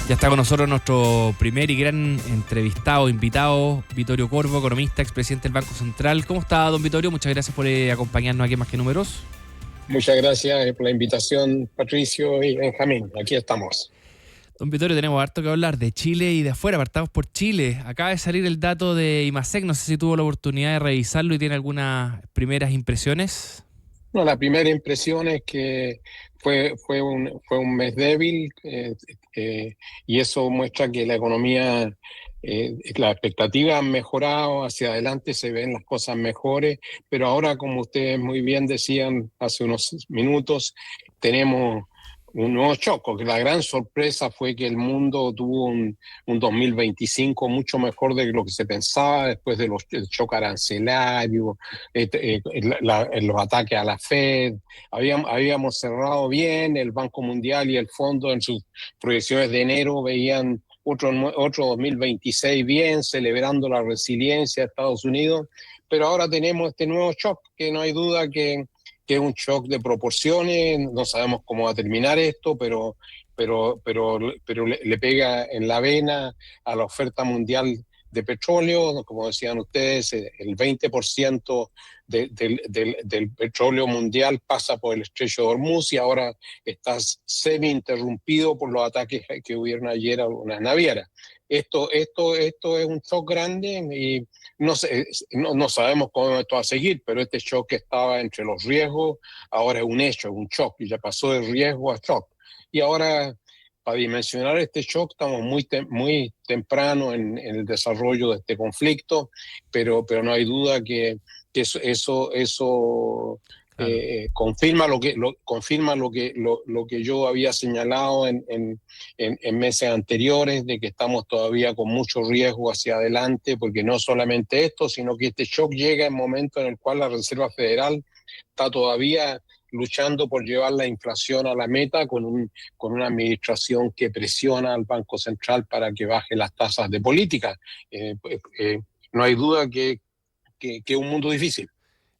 Ya está con nosotros nuestro primer y gran invitado, Vittorio Corvo, economista, expresidente del Banco Central. ¿Cómo está, don Vittorio? Muchas gracias por acompañarnos aquí en Más que Números. Muchas gracias por la invitación, Patricio y Benjamín. Aquí estamos. Don Vittorio, tenemos harto que hablar de Chile y de afuera. Partamos por Chile. Acaba de salir el dato de IMASEC. No sé si tuvo la oportunidad de revisarlo y tiene algunas primeras impresiones. No, la primera impresión es que fue un mes débil y eso muestra que la economía, las expectativas han mejorado, hacia adelante se ven las cosas mejores, pero ahora, como ustedes muy bien decían hace unos minutos, tenemos un nuevo choque. Que la gran sorpresa fue que el mundo tuvo un 2025 mucho mejor de lo que se pensaba después del choque arancelario, los ataques a la Fed. Habíamos cerrado bien, el Banco Mundial y el Fondo en sus proyecciones de enero veían otro 2026 bien, celebrando la resiliencia de Estados Unidos, pero ahora tenemos este nuevo shock, que no hay duda que es un shock de proporciones. No sabemos cómo va a terminar esto, pero le pega en la vena a la oferta mundial de petróleo. Como decían ustedes, el 20% del petróleo mundial pasa por el estrecho de Hormuz y ahora está semi-interrumpido por los ataques que hubieron ayer a unas navieras. Esto es un shock grande y no sabemos cómo esto va a seguir, pero este shock que estaba entre los riesgos ahora es un hecho, es un shock, y ya pasó de riesgo a shock. Y ahora, para dimensionar este shock, estamos muy temprano en el desarrollo de este conflicto, pero no hay duda que eso Claro. confirma lo que yo había señalado en meses anteriores, de que estamos todavía con mucho riesgo hacia adelante, porque no solamente esto, sino que este shock llega en momento en el cual la Reserva Federal está todavía luchando por llevar la inflación a la meta con una administración que presiona al Banco Central para que baje las tasas de política. No hay duda que es un mundo difícil.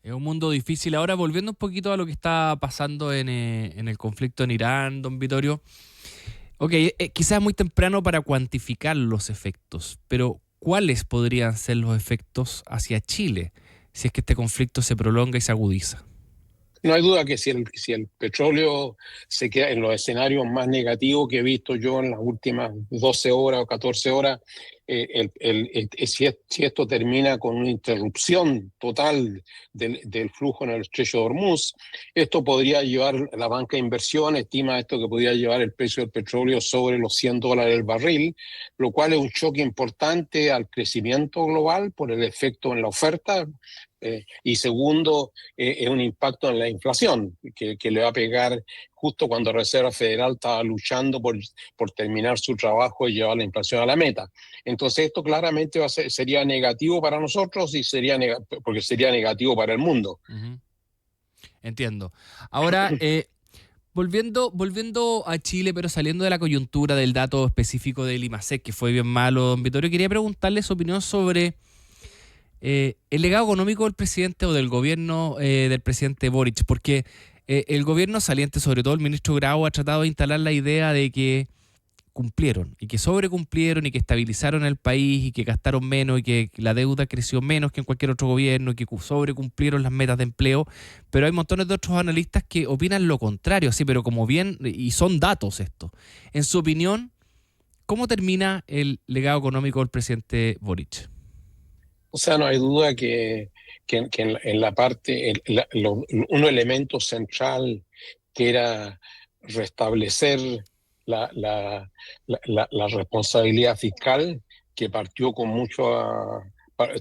Es un mundo difícil. Ahora, volviendo un poquito a lo que está pasando en el conflicto en Irán, don Vittorio. Ok, quizás es muy temprano para cuantificar los efectos, pero ¿cuáles podrían ser los efectos hacia Chile si es que este conflicto se prolonga y se agudiza? No hay duda que si el petróleo se queda en los escenarios más negativos que he visto yo en las últimas 12 horas o 14 horas, si esto termina con una interrupción total del flujo en el estrecho de Hormuz, esto podría llevar, la banca de inversión estima esto que podría llevar el precio del petróleo sobre los $100 el barril, lo cual es un choque importante al crecimiento global por el efecto en la oferta. Y segundo, es un impacto en la inflación que le va a pegar justo cuando la Reserva Federal estaba luchando por terminar su trabajo y llevar la inflación a la meta. Entonces esto claramente sería negativo para nosotros y porque sería negativo para el mundo. Uh-huh. Entiendo. Ahora, volviendo a Chile, pero saliendo de la coyuntura del dato específico del IMASEC, que fue bien malo, don Vittorio, quería preguntarle su opinión sobre el legado económico del presidente o del gobierno del presidente Boric, porque el gobierno saliente, sobre todo el ministro Grau, ha tratado de instalar la idea de que cumplieron y que sobrecumplieron y que estabilizaron el país y que gastaron menos y que la deuda creció menos que en cualquier otro gobierno y que sobrecumplieron las metas de empleo, pero hay montones de otros analistas que opinan lo contrario, sí, pero como bien, y son datos esto. En su opinión, ¿cómo termina el legado económico del presidente Boric? O sea, no hay duda que en la parte, un elemento central que era restablecer la responsabilidad fiscal, que partió con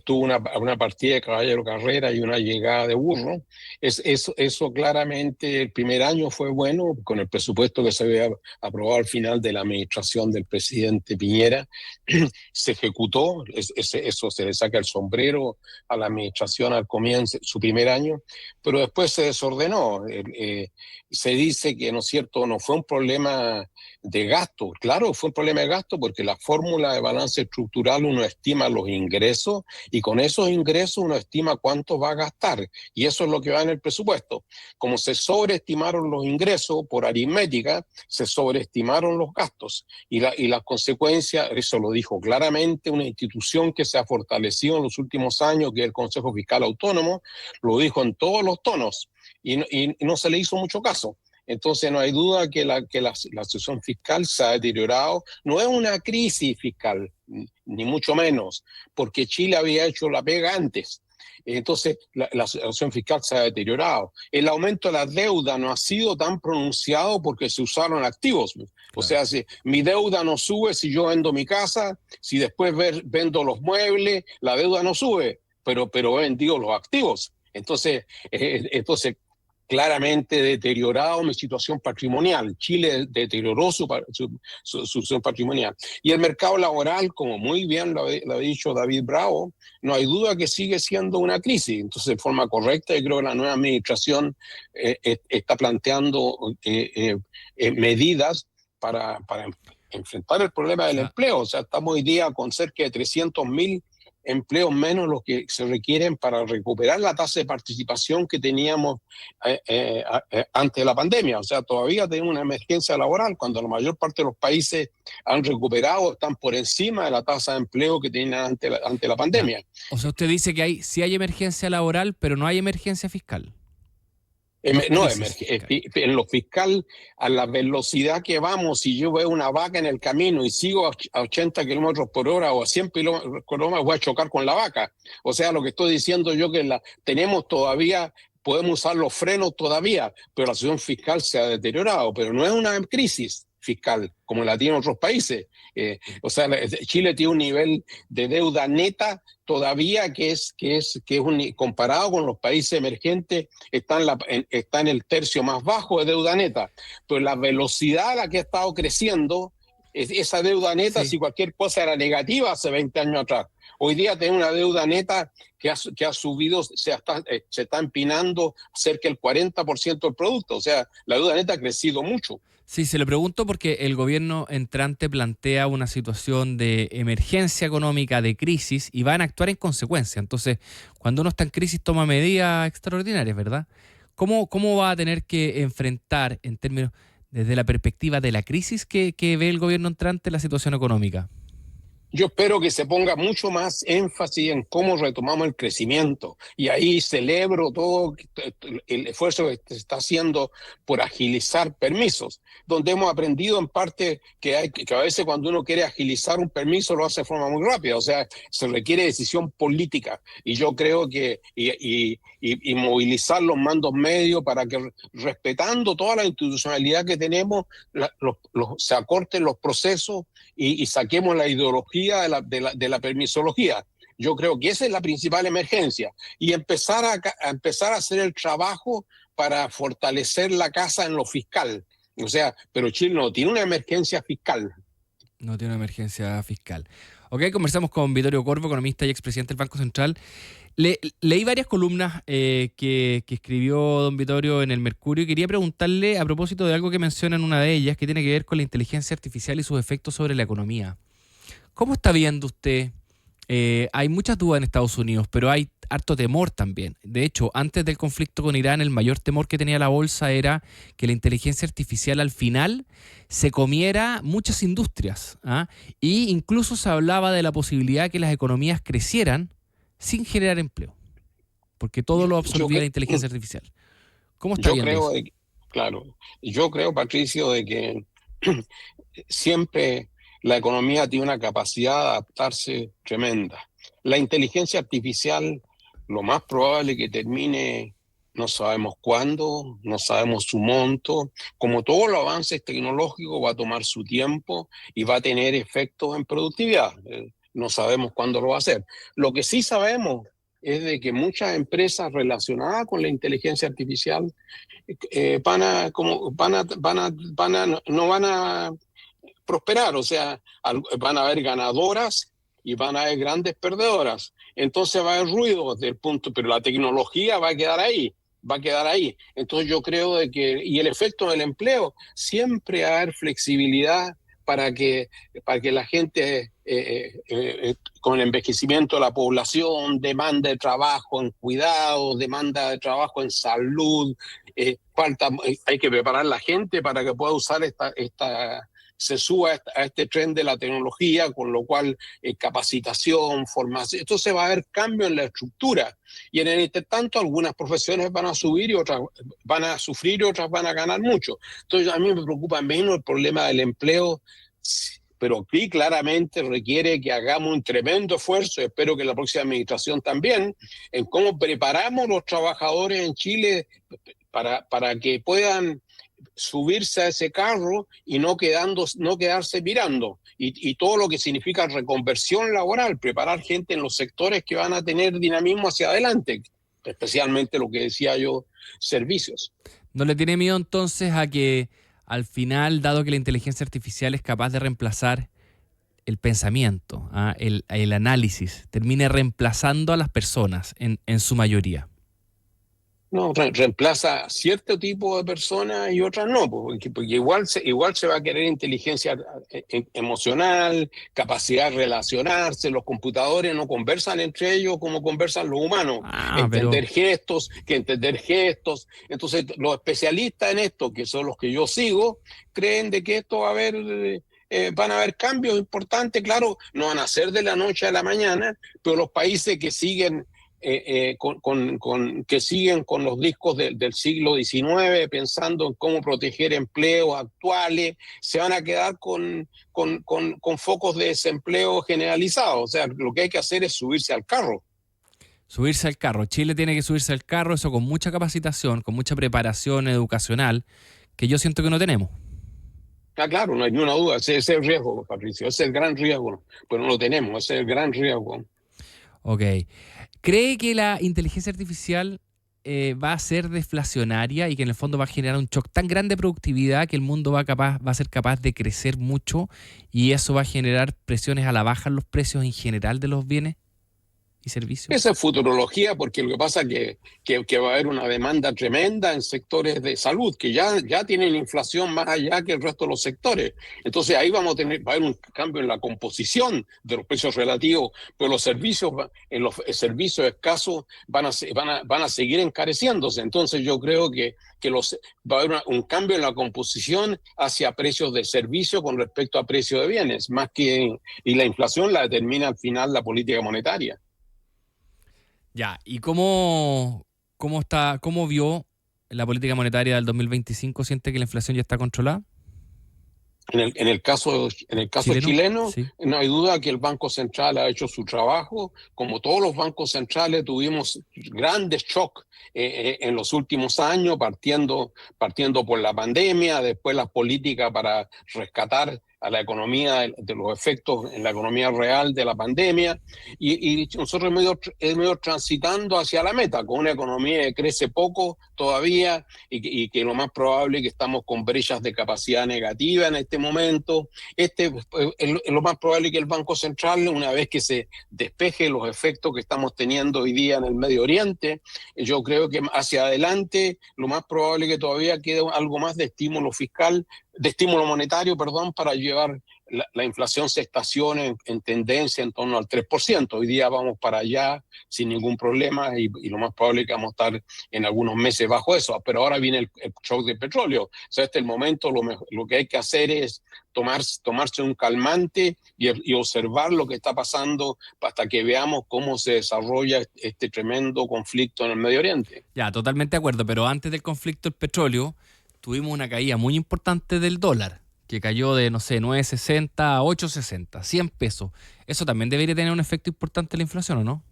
tuvo una partida de caballero carrera y una llegada de burro. Eso claramente el primer año fue bueno, con el presupuesto que se había aprobado al final de la administración del presidente Piñera. Se ejecutó, eso se le saca el sombrero a la administración al comienzo, su primer año, pero después se desordenó. Se dice que, ¿no es cierto?, no fue un problema de gasto. Claro, fue un problema de gasto porque la fórmula de balance estructural, uno estima los ingresos y con esos ingresos uno estima cuánto va a gastar, y eso es lo que va en el presupuesto. Como se sobreestimaron los ingresos por aritmética, se sobreestimaron los gastos, y las consecuencias, eso lo dijo claramente una institución que se ha fortalecido en los últimos años, que es el Consejo Fiscal Autónomo, lo dijo en todos los tonos, y no se le hizo mucho caso. Entonces no hay duda que la situación fiscal se ha deteriorado. No es una crisis fiscal, ni mucho menos, porque Chile había hecho la pega antes. Entonces la situación fiscal se ha deteriorado. El aumento de la deuda no ha sido tan pronunciado porque se usaron activos. Claro. O sea, si mi deuda no sube si yo vendo mi casa, si después vendo los muebles, la deuda no sube, pero he vendido los activos. Entonces claramente deteriorado mi situación patrimonial. Chile deterioró su situación patrimonial. Y el mercado laboral, como muy bien lo ha dicho David Bravo, no hay duda que sigue siendo una crisis. Entonces, de forma correcta, yo creo que la nueva administración está planteando medidas para enfrentar el problema del empleo. O sea, estamos hoy día con cerca de 300.000 empleos menos los que se requieren para recuperar la tasa de participación que teníamos antes de la pandemia. O sea, todavía tenemos una emergencia laboral cuando la mayor parte de los países han recuperado, están por encima de la tasa de empleo que tenían ante la pandemia. O sea, usted dice que sí hay emergencia laboral, pero no hay emergencia fiscal. En lo fiscal, a la velocidad que vamos, si yo veo una vaca en el camino y sigo a 80 kilómetros por hora o a 100 kilómetros por hora, voy a chocar con la vaca. O sea, lo que estoy diciendo yo que tenemos todavía, podemos usar los frenos todavía, pero la situación fiscal se ha deteriorado, pero no es una crisis fiscal como la tienen otros países. O sea, Chile tiene un nivel de deuda neta todavía que es comparado con los países emergentes, está en el tercio más bajo de deuda neta, pero la velocidad a la que ha estado creciendo esa deuda neta, sí. Si cualquier cosa era negativa hace 20 años atrás, hoy día tiene una deuda neta que ha subido, se está empinando cerca del 40% del producto. O sea, la deuda neta ha crecido mucho. Sí, se lo pregunto porque el gobierno entrante plantea una situación de emergencia económica, de crisis, y van a actuar en consecuencia. Entonces, cuando uno está en crisis, toma medidas extraordinarias, ¿verdad? ¿Cómo va a tener que enfrentar, en términos, desde la perspectiva de la crisis que ve el gobierno entrante, la situación económica? Yo espero que se ponga mucho más énfasis en cómo retomamos el crecimiento, y ahí celebro todo el esfuerzo que se está haciendo por agilizar permisos, donde hemos aprendido en parte que a veces cuando uno quiere agilizar un permiso lo hace de forma muy rápida. O sea, se requiere decisión política, y yo creo que y movilizar los mandos medios para que, respetando toda la institucionalidad que tenemos, se acorten los procesos y saquemos la ideología de la permisología. Yo creo que esa es la principal emergencia, y empezar a hacer el trabajo para fortalecer la casa en lo fiscal. O sea, pero Chile no tiene una emergencia fiscal. No tiene una emergencia fiscal. Ok, conversamos con Vittorio Corvo, economista y expresidente del Banco Central. Leí varias columnas que escribió don Vittorio en el Mercurio, y quería preguntarle a propósito de algo que menciona en una de ellas, que tiene que ver con la inteligencia artificial y sus efectos sobre la economía. ¿Cómo está viendo usted? Hay muchas dudas en Estados Unidos, pero hay harto temor también. De hecho, antes del conflicto con Irán, el mayor temor que tenía la bolsa era que la inteligencia artificial al final se comiera muchas industrias, ¿ah? Y incluso se hablaba de la posibilidad de que las economías crecieran sin generar empleo, porque todo lo absorbía la inteligencia artificial. ¿Cómo está viendo eso? Claro, yo creo, Patricio, de que siempre la economía tiene una capacidad de adaptarse tremenda. La inteligencia artificial, lo más probable es que termine, no sabemos cuándo, no sabemos su monto. Como todos los avances tecnológicos, va a tomar su tiempo y va a tener efectos en productividad. No sabemos cuándo lo va a hacer. Lo que sí sabemos es de que muchas empresas relacionadas con la inteligencia artificial no van a prosperar. O sea, van a haber ganadoras y van a haber grandes perdedoras. Entonces va a haber ruido del punto, pero la tecnología va a quedar ahí. Entonces yo creo de que, y el efecto del empleo, siempre va a haber flexibilidad para que la gente, con el envejecimiento de la población, demanda de trabajo en cuidados, demanda de trabajo en salud, hay que preparar la gente para que pueda usar se suba a este tren de la tecnología, con lo cual capacitación, formación, entonces va a haber cambio en la estructura, y en el intertanto algunas profesiones van a subir y otras van a sufrir y otras van a ganar mucho. Entonces a mí me preocupa menos el problema del empleo, pero sí claramente requiere que hagamos un tremendo esfuerzo, espero que la próxima administración también, en cómo preparamos los trabajadores en Chile para que puedan subirse a ese carro y no quedarse mirando. Y todo lo que significa reconversión laboral, preparar gente en los sectores que van a tener dinamismo hacia adelante, especialmente lo que decía yo, servicios. ¿No le tiene miedo entonces a que al final, dado que la inteligencia artificial es capaz de reemplazar el pensamiento, el análisis, termine reemplazando a las personas en su mayoría? No, reemplaza cierto tipo de personas y otras no, porque igual se va a querer inteligencia emocional, capacidad de relacionarse. Los computadores no conversan entre ellos como conversan los humanos. Entender gestos. Entonces, los especialistas en esto, que son los que yo sigo, creen de que esto va a haber... van a haber cambios importantes, claro, no van a ser de la noche a la mañana, pero los países que siguen que siguen con los discos del siglo XIX, pensando en cómo proteger empleos actuales, se van a quedar con focos de desempleo generalizados. O sea, lo que hay que hacer es subirse al carro. Subirse al carro. Chile tiene que subirse al carro, eso con mucha capacitación, con mucha preparación educacional, que yo siento que no tenemos. Claro, no hay ninguna duda. Ese es el riesgo, Patricio. Ese es el gran riesgo. Pero no lo tenemos, ese es el gran riesgo. Ok. ¿Cree que la inteligencia artificial va a ser deflacionaria y que en el fondo va a generar un shock tan grande de productividad que el mundo va a ser capaz de crecer mucho y eso va a generar presiones a la baja en los precios en general de los bienes y servicios? Esa es futurología, porque lo que pasa es que va a haber una demanda tremenda en sectores de salud, que ya tienen inflación más allá que el resto de los sectores. Entonces ahí va a haber un cambio en la composición de los precios relativos, pero los servicios escasos van a seguir encareciéndose. Entonces yo creo que va a haber un cambio en la composición hacia precios de servicio con respecto a precios de bienes, y la inflación la determina al final la política monetaria. Ya, ¿y cómo vio la política monetaria del 2025? ¿Siente que la inflación ya está controlada? En el caso chileno, sí. No hay duda que el Banco Central ha hecho su trabajo. Como todos los bancos centrales, tuvimos grandes shocks en los últimos años, partiendo por la pandemia, después las políticas para rescatar a la economía de los efectos en la economía real de la pandemia, y nosotros hemos ido transitando hacia la meta, con una economía que crece poco todavía y que lo más probable es que estamos con brechas de capacidad negativa en este momento. Lo más probable es que el Banco Central, una vez que se despeje los efectos que estamos teniendo hoy día en el Medio Oriente, yo creo que hacia adelante lo más probable es que todavía quede algo más de estímulo monetario, para llevar la inflación se estacione en tendencia en torno al 3%. Hoy día vamos para allá sin ningún problema y lo más probable es que vamos a estar en algunos meses bajo eso. Pero ahora viene el shock del petróleo. O sea, este es el momento, lo que hay que hacer es tomarse un calmante y observar lo que está pasando hasta que veamos cómo se desarrolla este tremendo conflicto en el Medio Oriente. Ya, totalmente de acuerdo, pero antes del conflicto del petróleo tuvimos una caída muy importante del dólar, que cayó de, 9.60 a 8.60, 100 pesos. Eso también debería tener un efecto importante en la inflación, ¿o no?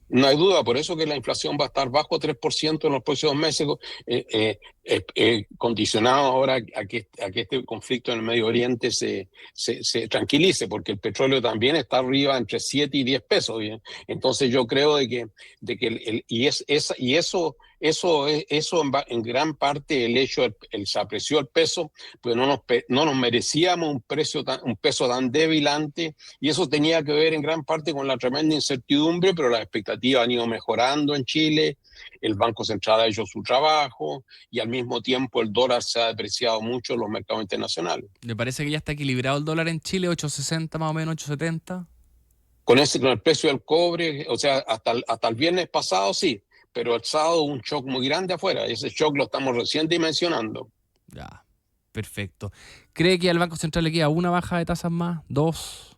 No hay duda, por eso que la inflación va a estar bajo 3% en los próximos meses, condicionado ahora a que este conflicto en el Medio Oriente se tranquilice, porque el petróleo también está arriba entre 7 y 10 pesos. ¿Bien? Entonces yo creo de que eso Eso en gran parte el hecho, se apreció el peso, pues no nos merecíamos un peso tan débil antes, y eso tenía que ver en gran parte con la tremenda incertidumbre, pero las expectativas han ido mejorando en Chile, el Banco Central ha hecho su trabajo, y al mismo tiempo el dólar se ha depreciado mucho en los mercados internacionales. ¿Le parece que ya está equilibrado el dólar en Chile, 8,60 más o menos, 8,70? Con el precio del cobre, o sea, hasta el viernes pasado sí, pero el sábado un shock muy grande afuera. Ese shock lo estamos recién dimensionando. Ya, perfecto. ¿Cree que al Banco Central le queda una baja de tasas más? ¿Dos?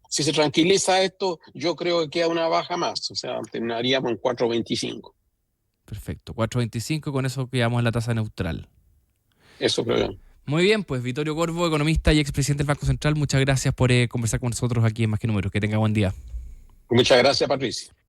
Si se tranquiliza esto, yo creo que queda una baja más, o sea, terminaríamos en 4.25. Perfecto. 4,25, con eso quedamos en la tasa neutral. Eso creo yo. Muy bien, pues Vittorio Corvo, economista y expresidente del Banco Central, muchas gracias por conversar con nosotros aquí en Más que Números. Que tenga buen día. Muchas gracias, Patricia.